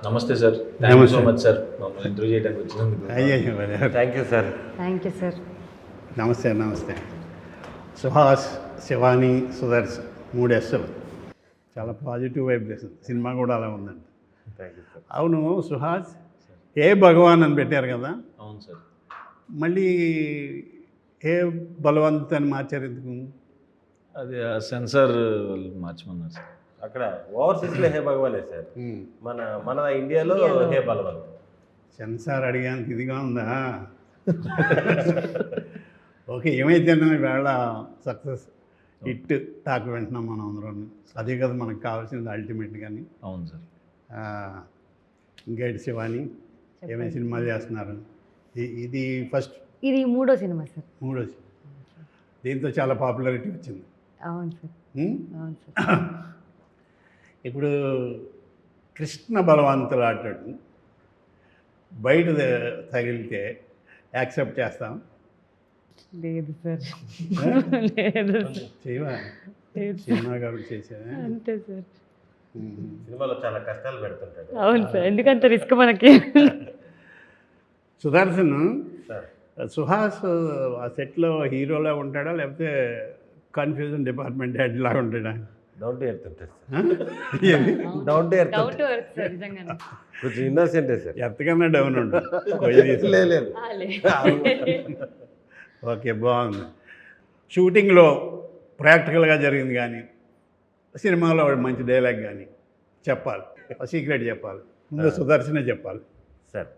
నమస్తే sir, thank you so much sir మమ్మల్ని interview చేయడానికి వచ్చినందుకు. Thank you sir. Thank you sir. నమస్తే నమస్తే. సుహాస్, శివాని, సుదర్శన్ 3 Sలు. చాలా పాజిటివ్ వైబ్రేషన్. సినిమా కూడా అలా ఉందండి. Thank you sir. అవును సుహాస్, ఏ భగవాన్ అని పెట్టారు కదా, అవును సార్. మళ్ళీ ఏ బలవంత్ అని మార్చారు ఎందుకు? అది సెన్సార్ మార్చమన్నారు సార్. అక్కడ ఓవర్సీస్లో హే భగవానే సార్, మన ఇండియాలో హే బలవంత్. సెన్సార్ అడిగానికి ఇదిగా ఉందా? ఓకే, ఏమైతే వేళ సక్సెస్ హిట్ టాక్ వింటున్నాం మనం అందరం. అదే కదా మనకు కావాల్సింది అల్టిమేట్. కానీ అవును సార్. ఇంకేంటి శివాని, ఏమైనా సినిమాలు చేస్తున్నారు? ఇది ఫస్ట్, ఇది 3వ సినిమా సార్. 3వ సినిమా. దీంతో చాలా పాపులారిటీ వచ్చింది. అవును సార్. అవును సార్. ఇప్పుడు కృష్ణ బలవంతులు ఆటాడు బయట తగిలితే యాక్సెప్ట్ చేస్తాం? లేదు సార్. లేదు చేయవా? సినిమా కాబట్టి చేసా అంతే సార్. సినిమాలో చాలా కష్టాలు పెడుతుంటాడు. అవును సార్, ఎందుకంత రిస్క్ మనకి. సుదర్శన్, సార్ సుహాస్ ఆ సెట్లో హీరోలా ఉంటాడా లేకపోతే కన్ఫ్యూజన్ డిపార్ట్మెంట్ హెడ్ లాగా ఉంటాడా? డౌన్ టు ఎర్త్ ఉంటుంది sir. Down to earth doubt sir, నిజంగానే. కొంచెం ఇన్నోసెంటే సార్. ఎంతకన్నా డౌన్ ఉంటుంది. లేదు. ఓకే, బాగుంది. షూటింగ్లో ప్రాక్టికల్గా జరిగింది కానీ సినిమాలో మంచి డైలాగ్ కానీ చెప్పాలి, సీక్రెట్ చెప్పాలి. ముందు సుదర్శనే చెప్పాలి సార్.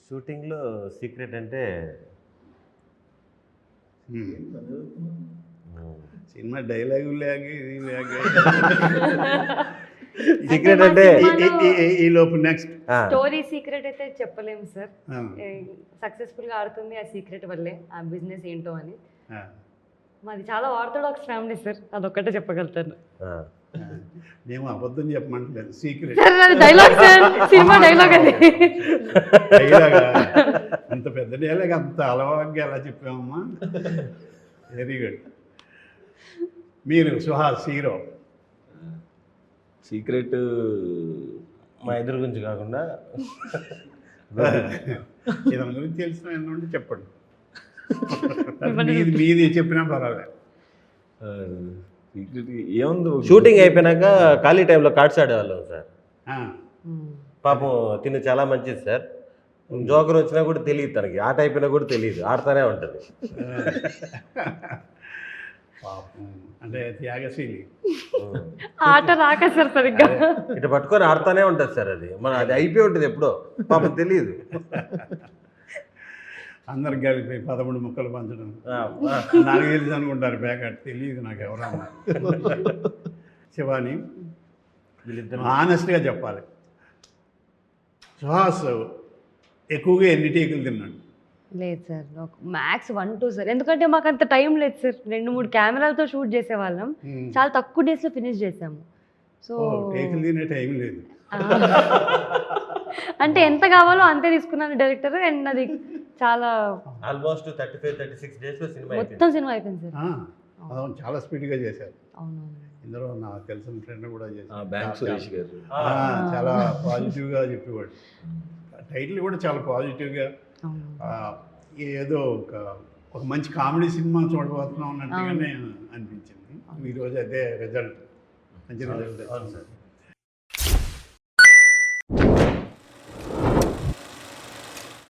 షూటింగ్లో సీక్రెట్ అంటే సినిమా డైలాగు లేక ఇది లేక సీక్రెట్ అంటే ఈ లోపు నెక్స్ట్ స్టోరీ సీక్రెట్ అయితే చెప్పలేము సార్. సక్సెస్ఫుల్గా ఆడుతుంది ఆ సీక్రెట్ వల్లే, ఆ బిజినెస్ ఏంటో అని. మాది చాలా ఆర్థోడాక్స్ ఫ్యామిలీ సార్, అదొక్కటే చెప్పగలుగుతాను. మేము అబద్ధం చెప్పమంటలేదు, secret. Dialogue sir, cinema dialogue అది. డైలాగ్ అంత పెద్ద డైలాగ్ అంత అలవాటుగా ఎలా చెప్పామమ్మా? Very good. మీరు సుహాస్ హీరో, సీక్రెట్ మా ఎదురు గురించి కాకుండా ఇతని గురించి తెలిసిన ఏంటంటే చెప్పండి. మీది చెప్పినా పర్వాలేదు. సీక్రెట్ ఏముంది, షూటింగ్ అయిపోయినాక ఖాళీ టైంలో కార్డ్స్ ఆడేవాళ్ళం సార్. పాపం తిను చాలా మంచిది సార్. జోకర్ వచ్చినా కూడా తెలియదు తనకి, ఆట అయిపోయినా కూడా తెలియదు, ఆడుతూనే ఉంటుంది. పాపం అంటే త్యాగశీలి. ఆట రాక సార్ సరిగ్గా ఇటు పట్టుకొని ఆడుతూనే ఉంటుంది సార్. అది అయిపోయి ఉంటుంది ఎప్పుడో, పాపం తెలియదు. అందరికి కలిపి 13 ముక్కలు పంచడం నాకు తెలుసు అనుకుంటారు, బ్యాకట్ తెలియదు నాకు ఎవరన్నా. శివాని, ఆనెస్ట్గా చెప్పాలి, సుహాస్ ఎక్కువగా ఎన్ని టేకులు తిన్నాడు? లేదు సార్, మ్యాక్స్ 1-2 సార్. ఎందుకంటే మాకు అంత టైం లేదు సార్. 2-3 కెమెరాలతో షూట్ చేసేవాళ్ళం, చాలా తక్కువ డేస్లో ఫినిష్ చేసాము. సో టేకులు తినే టైం లేదు. అంటే ఎంత కావాలో అంతే తీసుకున్నాను డైరెక్టర్. అండ్ అది చాలా ఆల్మోస్ట్ 35-36 డేస్లో మొత్తం సినిమా అయిపోయింది సార్. అవును, చాలా స్పీడ్గా చేశారు. అవునవును. ఇందులో నాకు తెలిసిన ఫ్రెండ్ కూడా చేశారు, బ్యాంక్ సురేష్ గారు. చాలా పాజిటివ్గా చెప్పేవాడు. టైటిల్ కూడా చాలా పాజిటివ్గా, ఏదో ఒక మంచి కామెడీ సినిమా చూడబోతున్నాం అన్నట్టుగానే అనిపించింది. ఈరోజు అదే రిజల్ట్, మంచి రిజల్ట్.